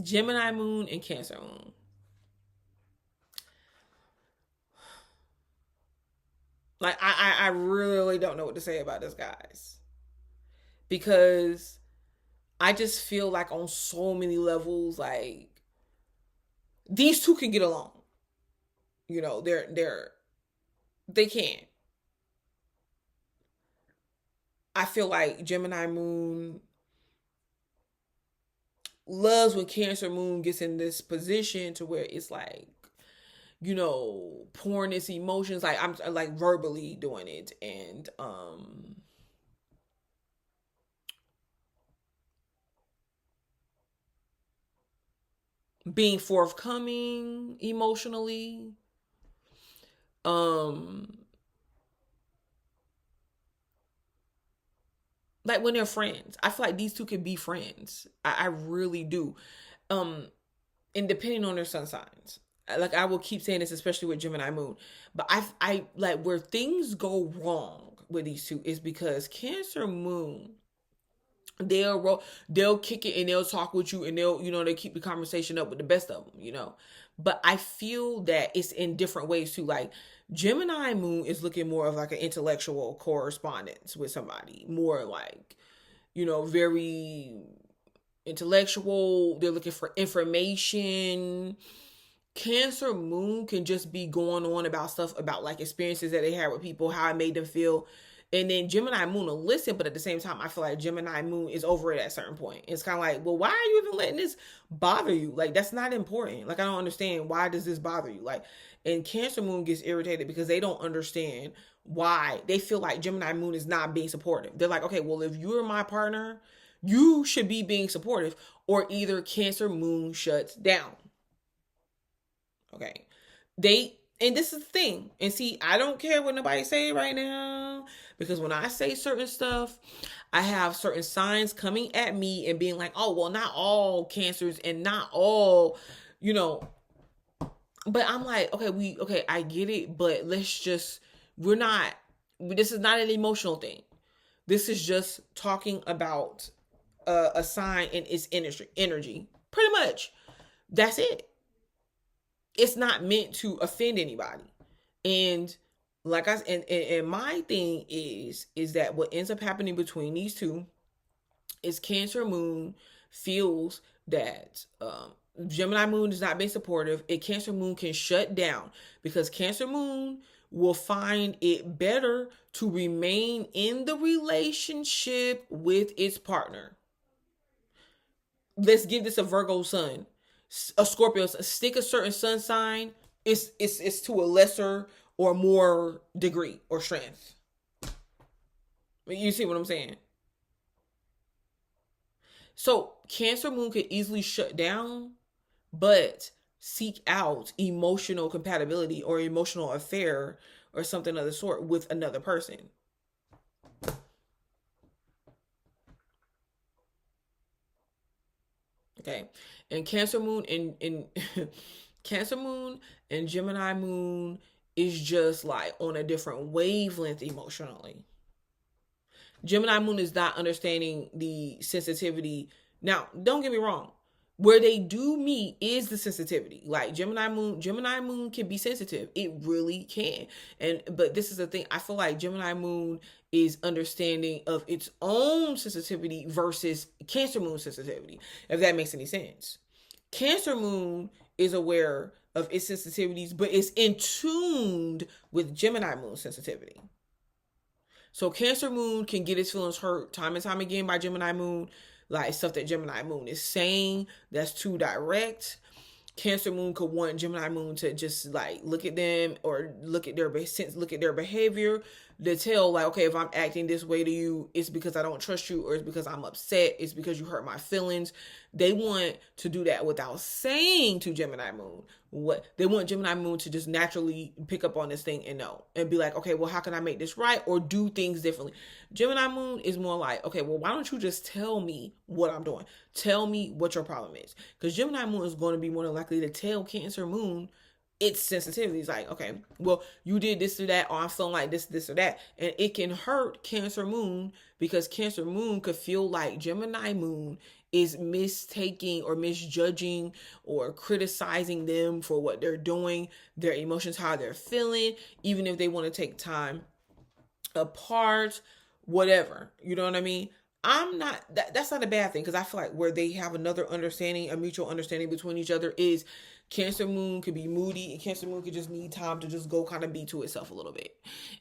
Gemini moon and Cancer moon. Like I really don't know what to say about this, guys, because I just feel like on so many levels, like these two can get along. You know, they can. I feel like Gemini moon loves when Cancer moon gets in this position to where it's like, you know, pouring its emotions, like I'm like verbally doing it, and being forthcoming emotionally. Um like when they're friends. I feel like these two could be friends. I really do. Um and depending on their sun signs. Like I will keep saying this, especially with Gemini moon. But I like where things go wrong with these two is because Cancer moon, they'll kick it and they'll talk with you and they'll, you know, they keep the conversation up with the best of them, you know. But I feel that it's in different ways too. Like Gemini moon is looking more of like an intellectual correspondence with somebody, more like, you know, very intellectual. They're looking for information. Cancer moon can just be going on about stuff, about like experiences that they had with people, how it made them feel. And then Gemini moon will listen, but at the same time, I feel like Gemini moon is over it at a certain point. It's kind of like, well, why are you even letting this bother you? Like, that's not important. Like, I don't understand. Why does this bother you? Like, and Cancer moon gets irritated because they don't understand why they feel like Gemini moon is not being supportive. They're like, okay, well, if you're my partner, you should be being supportive, or either Cancer moon shuts down. Okay. And this is the thing. And see, I don't care what nobody say right now. Because when I say certain stuff, I have certain signs coming at me and being like, oh, well, not all cancers and not all, you know. But I'm like, okay, I get it, but this is not an emotional thing. This is just talking about a sign and its energy. Pretty much. That's it. It's not meant to offend anybody. And like I and my thing is that what ends up happening between these two is Cancer moon feels that Gemini moon is not being supportive, and Cancer moon can shut down because Cancer moon will find it better to remain in the relationship with its partner. Let's give this a Virgo sun, a Scorpio, stick a certain sun sign. It's to a lesser or more degree or strength. You see what I'm saying? So Cancer moon could easily shut down, but seek out emotional compatibility or emotional affair or something of the sort with another person. Okay. And Cancer moon and Cancer moon and Gemini moon is just like on a different wavelength emotionally. Gemini moon is not understanding the sensitivity. Now, don't get me wrong. Where they do meet is the sensitivity. Like Gemini moon can be sensitive. It really can. And but this is the thing. I feel like Gemini moon is understanding of its own sensitivity versus Cancer moon sensitivity, if that makes any sense. Cancer moon is aware of its sensitivities, but it's in tuned with Gemini moon sensitivity. So Cancer moon can get its feelings hurt time and time again by Gemini moon, like stuff that Gemini moon is saying that's too direct. Cancer moon could want Gemini moon to just like look at them or look at their behavior to tell like, okay, if I'm acting this way to you, it's because I don't trust you, or it's because I'm upset, it's because you hurt my feelings. They want to do that without saying to Gemini moon what they want. Gemini moon to just naturally pick up on this thing and know and be like, okay, well, how can I make this right or do things differently? Gemini moon is more like, okay, well, why don't you just tell me what I'm doing? Tell me what your problem is. Because Gemini moon is going to be more than likely to tell Cancer moon It's sensitivity. It's like, okay, well, you did this or that, or I'm feeling like this or that. And it can hurt Cancer Moon, because Cancer Moon could feel like Gemini Moon is mistaking or misjudging or criticizing them for what they're doing, their emotions, how they're feeling, even if they want to take time apart, whatever. You know what I mean? I'm not that's not a bad thing, because I feel like where they have another understanding, a mutual understanding between each other, is Cancer Moon could be moody, and Cancer Moon could just need time to just go kind of be to itself a little bit.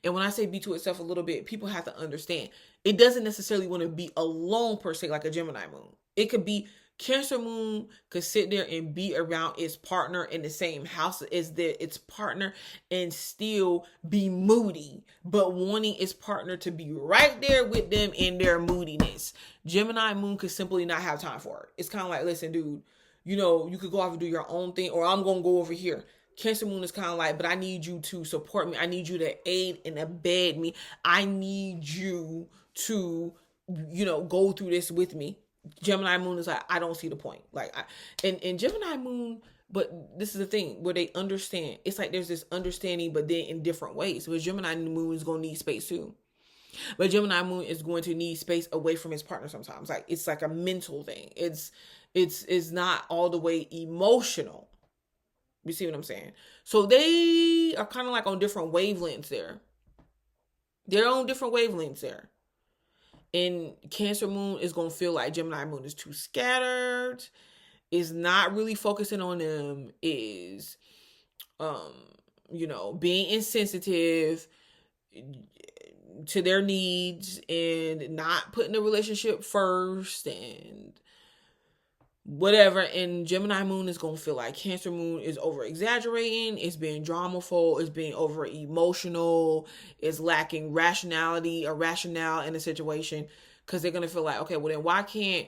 And when I say be to itself a little bit, people have to understand it doesn't necessarily want to be alone per se, like a Gemini Moon. It could be Cancer Moon could sit there and be around its partner in the same house as its partner and still be moody, but wanting its partner to be right there with them in their moodiness. Gemini Moon could simply not have time for it. It's kind of like, listen, dude, you could go off and do your own thing, or I'm going to go over here. Cancer Moon is kind of like, but I need you to support me. I need you to aid and abet me. I need you to, go through this with me. Gemini Moon is like, I don't see the point. Like, and Gemini Moon, but this is the thing where they understand. It's like there's this understanding, but then in different ways. Because Gemini Moon is going to need space too. But Gemini Moon is going to need space away from his partner sometimes. Like, it's like a mental thing. It's not all the way emotional. You see what I'm saying? So they are kind of like on different wavelengths there. They're on different wavelengths there. And Cancer Moon is going to feel like Gemini Moon is too scattered, is not really focusing on them, is, being insensitive to their needs and not putting the relationship first and whatever. And Gemini Moon is going to feel like Cancer Moon is over exaggerating, it's being dramaful, it's being over emotional, it's lacking rationality or rationale in a situation, because they're going to feel like, okay, well then why can't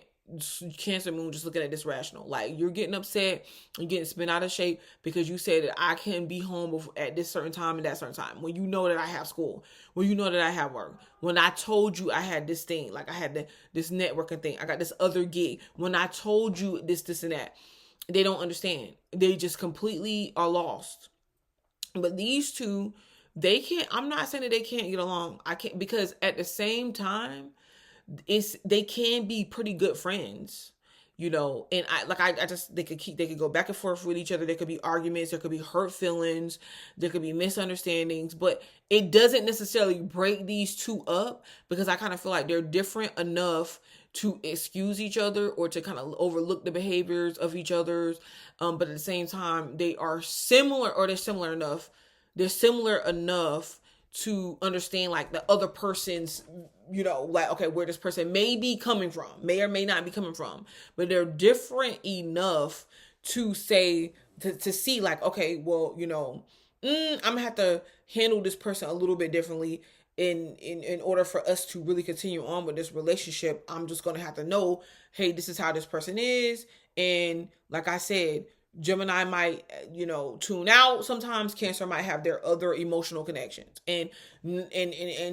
Cancer Moon just looking at this rational? Like, you're getting upset, you're getting spent out of shape because you said that I can be home at this certain time and that certain time, when you know that I have school, when you know that I have work, when I told you I had this thing, like I had this networking thing, I got this other gig, when I told you this and that. They don't understand. They just completely are lost. But these two, they can't, I'm not saying that they can't get along. I can't, because at the same time, they can be pretty good friends, and they could go back and forth with each other. There could be arguments, there could be hurt feelings, there could be misunderstandings, but it doesn't necessarily break these two up, because I kind of feel like they're different enough to excuse each other or to kind of overlook the behaviors of each other's. But at the same time, they are similar, or they're similar enough. They're similar enough to understand like the other person's, like, okay, where this person may be coming from, may or may not be coming from, but they're different enough to say, to see like, okay, well, I'm gonna have to handle this person a little bit differently in order for us to really continue on with this relationship. I'm just gonna have to know, hey, this is how this person is. And like I said, Gemini might, tune out sometimes. Cancer might have their other emotional connections, and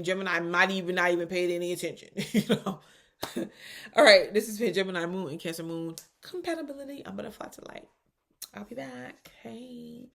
Gemini might even not even pay any attention. All right, this has been Gemini Moon and Cancer Moon compatibility. I'm gonna fly to light. I'll be back. Hey.